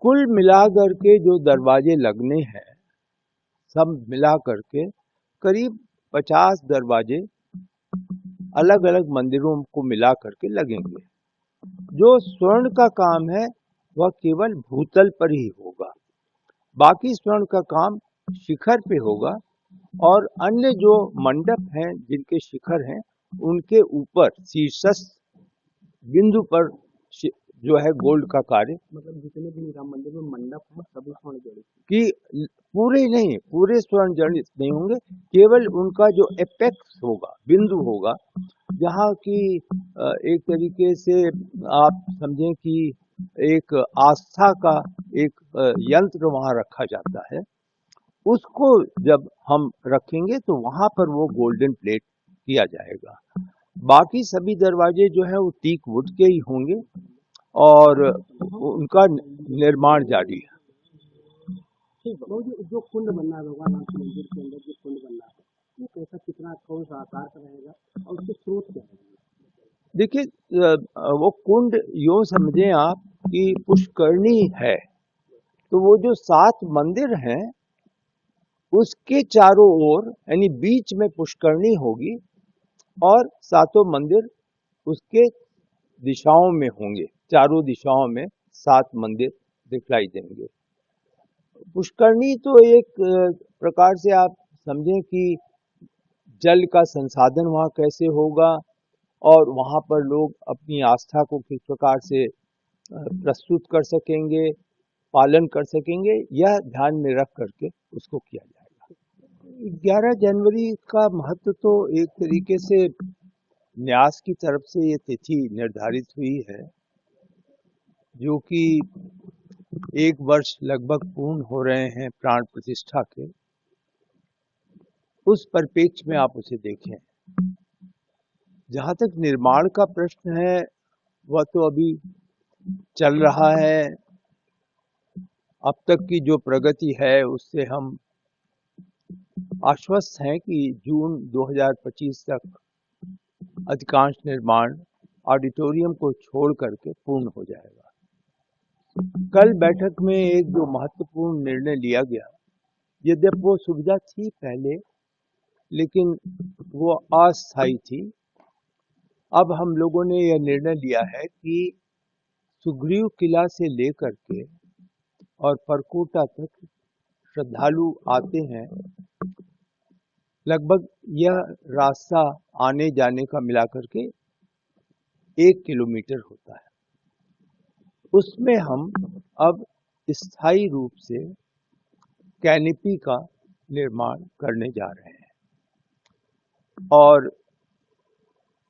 कुल मिलाकर के जो दरवाजे लगने हैं, सब मिला करके करीब 50 दरवाजे अलग अलग मंदिरों को मिला करके लगेंगे। जो स्वर्ण का काम है वह केवल भूतल पर ही होगा, बाकी स्वर्ण का काम शिखर पे होगा, और अन्य जो मंडप हैं जिनके शिखर हैं उनके ऊपर शीर्षस्थ बिंदु पर जो है गोल्ड का कार्य, मतलब जितने भी राम मंदिर में मंडप है सभी स्वर्ण जड़ित कि पूरे नहीं, पूरे स्वर्ण जड़ित नहीं होंगे, केवल उनका जो एपेक्स होगा, बिंदु होगा, जहाँ की एक तरीके से आप समझें कि एक आस्था का एक यंत्र वहाँ रखा जाता है, उसको जब हम रखेंगे तो वहाँ पर वो गोल्डन प्लेट किया जाएगा। बाकी सभी दरवाजे जो है वो टीक वुड के ही होंगे और उनका निर्माण जारी है। ठीक है। जो कुंड बनना है भगवान राम के मंदिर के अंदर जो कुंड बनना है वो कैसा, कितना, कौन सा आकार का रहेगा और उसके स्रोत क्या है? देखिए, वो कुंड यूं समझें आप कि पुष्करणी है, तो वो जो 7 मंदिर हैं उसके चारों ओर यानी बीच में पुष्करणी होगी और 7 मंदिर उसके दिशाओं में होंगे, चारों दिशाओं में 7 मंदिर दिखलाई देंगे। पुष्करणी तो एक प्रकार से आप समझें कि जल का संसाधन वहाँ कैसे होगा और वहाँ पर लोग अपनी आस्था को किस प्रकार से प्रस्तुत कर सकेंगे, पालन कर सकेंगे, यह ध्यान में रख करके उसको किया जाएगा। 11 जनवरी का महत्व तो एक तरीके से न्यास की तरफ से ये तिथि निर्धारित हुई है, जो कि 1 वर्ष लगभग पूर्ण हो रहे हैं प्राण प्रतिष्ठा के। उस परिप्रेक्ष्य में आप उसे देखें। जहाँ तक निर्माण का प्रश्न है वह तो अभी चल रहा है। अब तक की जो प्रगति है उससे हम आश्वस्त हैं कि जून 2025 तक अधिकांश निर्माण ऑडिटोरियम को छोड़ करके पूर्ण हो जाएगा। कल बैठक में एक जो महत्वपूर्ण निर्णय लिया गया, यद्यपि वो सुविधा थी पहले लेकिन वो अस्थायी थी, अब हम लोगों ने यह निर्णय लिया है कि सुग्रीव किला से लेकर के और परकोटा तक श्रद्धालु आते हैं, लगभग यह रास्ता आने जाने का मिलाकर के 1 किलोमीटर होता है। उसमें हम अब स्थायी रूप से कैनिपी का निर्माण करने जा रहे हैं, और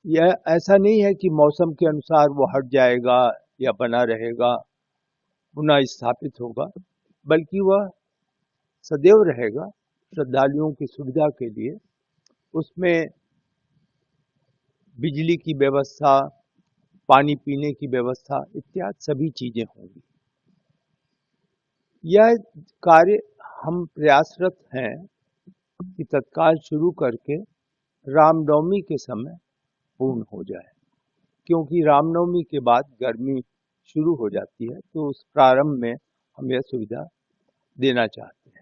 यह ऐसा नहीं है कि मौसम के अनुसार वो हट जाएगा या बना रहेगा, पुनः स्थापित होगा, बल्कि वह सदैव रहेगा श्रद्धालुओं की सुविधा के लिए। उसमें बिजली की व्यवस्था, पानी पीने की व्यवस्था इत्यादि सभी चीजें होंगी। यह कार्य हम प्रयासरत हैं कि तत्काल शुरू करके रामनवमी के समय पूर्ण हो जाए, क्योंकि रामनवमी के बाद गर्मी शुरू हो जाती है, तो उस प्रारंभ में हम यह सुविधा देना चाहते हैं।